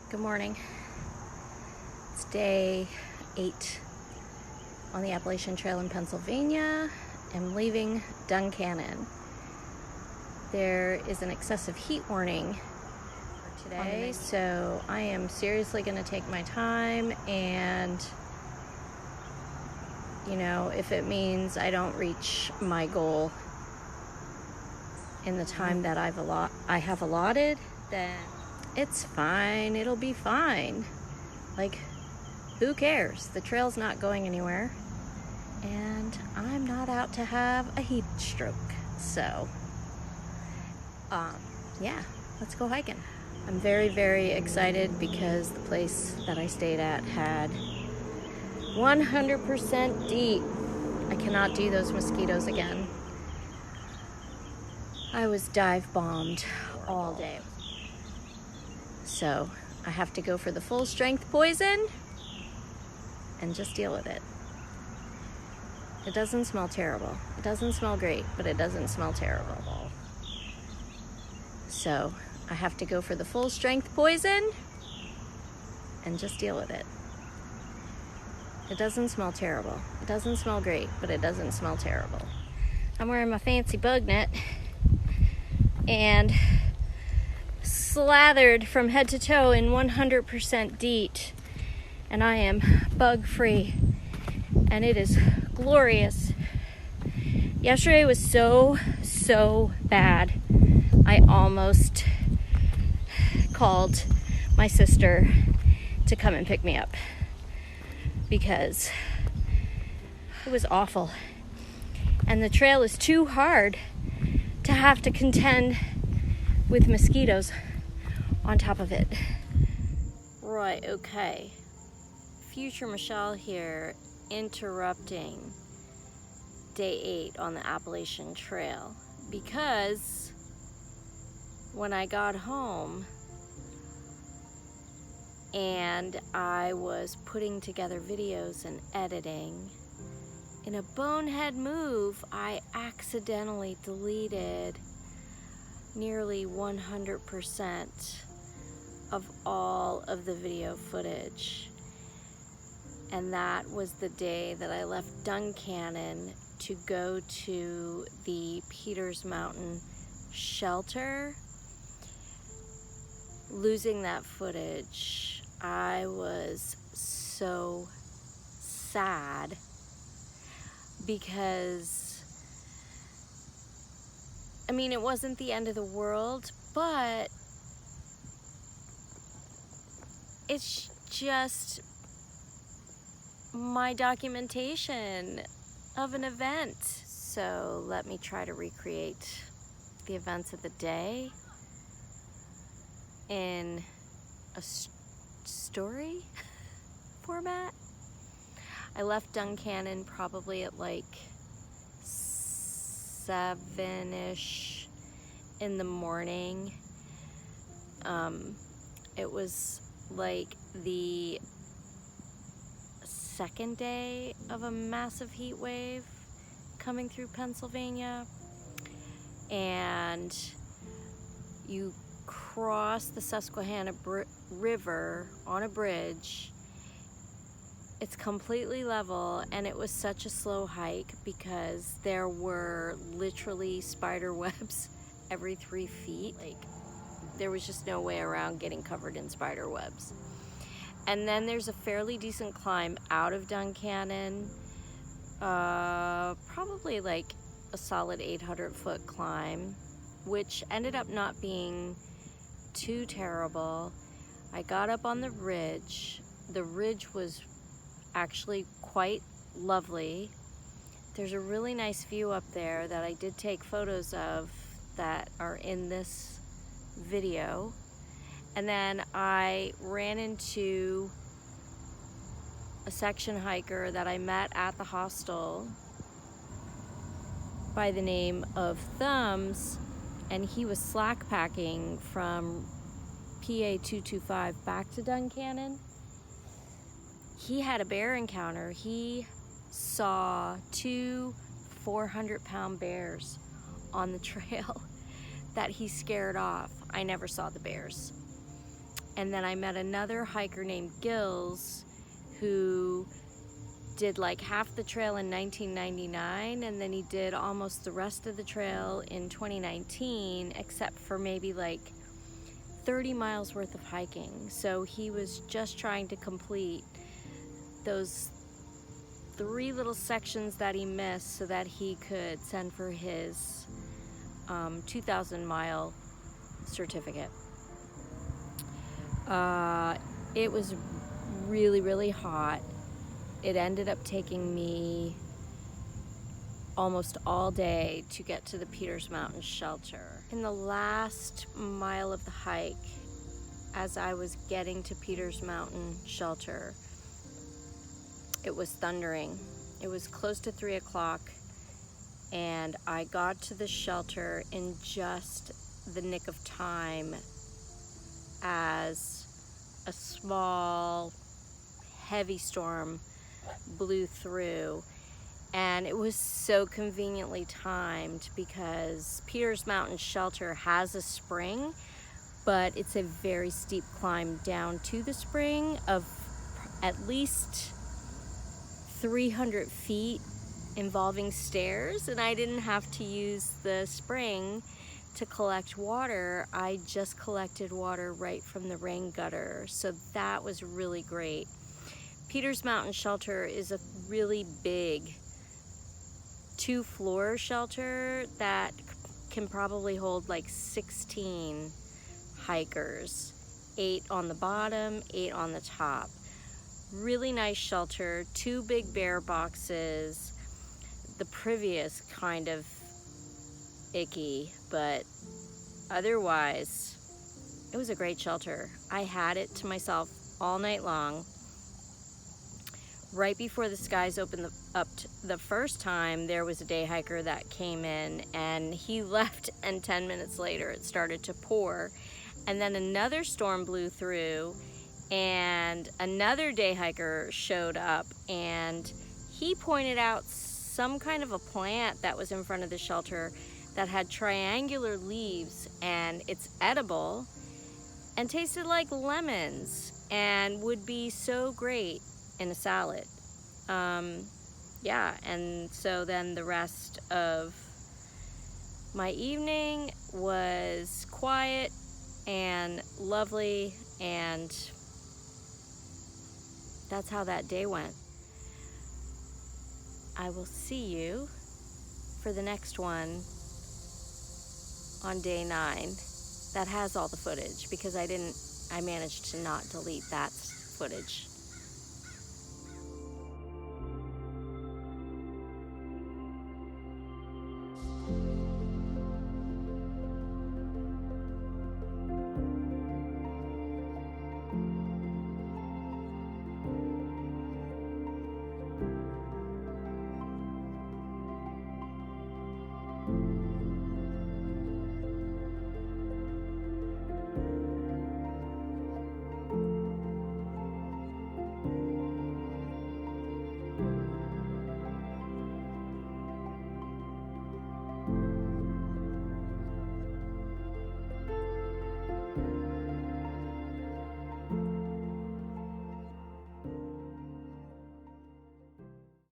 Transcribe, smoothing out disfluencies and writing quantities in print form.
Good morning. It's day 8 on the Appalachian Trail in Pennsylvania. I'm leaving Duncannon. There is an excessive heat warning for today, so I am seriously going to take my time, and if it means I don't reach my goal in the time that I have allotted, then it's fine. It'll be fine. Like, who cares? The trail's not going anywhere, and I'm not out to have a heat stroke. So, yeah, let's go hiking. I'm very, very excited because the place that I stayed at had 100% DEET. I cannot do those mosquitoes again. I was dive bombed all day. So I have to go for the full strength poison and just deal with it. It doesn't smell terrible. It doesn't smell great, but it doesn't smell terrible. So I have to go for the full strength poison and just deal with it. It doesn't smell terrible. It doesn't smell great, but it doesn't smell terrible. I'm wearing my fancy bug net and slathered from head to toe in 100% DEET, and I am bug free, and it is glorious. Yesterday was so bad. I almost called my sister to come and pick me up because it was awful, and the trail is too hard to have to contend with mosquitoes on top of it. Right, okay. Future Michelle here, interrupting day 8 on the Appalachian Trail, because when I got home and I was putting together videos and editing, in a bonehead move, I accidentally deleted nearly 100% of all of the video footage. And that was the day that I left Duncannon to go to the Peters Mountain shelter. Losing that footage, I was so sad because it wasn't the end of the world, but it's just my documentation of an event. So let me try to recreate the events of the day in a story format. I left Duncannon probably at like 7-ish in the morning. It was like the second day of a massive heat wave coming through Pennsylvania, and you cross the Susquehanna River on a bridge. It's completely level, and it was such a slow hike because there were literally spider webs every 3 feet. Like, there was just no way around getting covered in spider webs. And then there's a fairly decent climb out of Duncannon, probably like a solid 800-foot climb, which ended up not being too terrible. I got up on the ridge. The ridge was actually quite lovely. There's a really nice view up there that I did take photos of that are in this video. And then I ran into a section hiker that I met at the hostel by the name of Thumbs, and he was slack packing from PA 225 back to Duncannon. He had a bear encounter. He saw 2 400-pound bears on the trail that he scared off. I never saw the bears. And then I met another hiker named Gills who did like half the trail in 1999, and then he did almost the rest of the trail in 2019, except for maybe like 30 miles worth of hiking. So he was just trying to complete those 3 little sections that he missed so that he could send for his 2,000 mile certificate. It was really, really hot. It ended up taking me almost all day to get to the Peters Mountain shelter. In the last mile of the hike, as I was getting to Peters Mountain shelter, it was thundering. It was close to 3 o'clock, and I got to the shelter in just the nick of time as a small, heavy storm blew through. And it was so conveniently timed because Peters Mountain Shelter has a spring, but it's a very steep climb down to the spring of at least 300 feet involving stairs, and I didn't have to use the spring to collect water. I just collected water right from the rain gutter, so that was really great. Peters Mountain Shelter is a really big 2-floor shelter that can probably hold like 16 hikers, 8 on the bottom, 8 on the top. Really nice shelter, 2 big bear boxes. The previous kind of icky, but otherwise it was a great shelter. I had it to myself all night long. Right before the skies opened up the first time, there was a day hiker that came in, and he left, and 10 minutes later it started to pour. And then another storm blew through, and another day hiker showed up, and he pointed out some kind of a plant that was in front of the shelter that had triangular leaves, and it's edible and tasted like lemons and would be so great in a salad. Yeah, and so then the rest of my evening was quiet and lovely, and that's how that day went. I will see you for the next one on day 9 that has all the footage, because I managed to not delete that footage.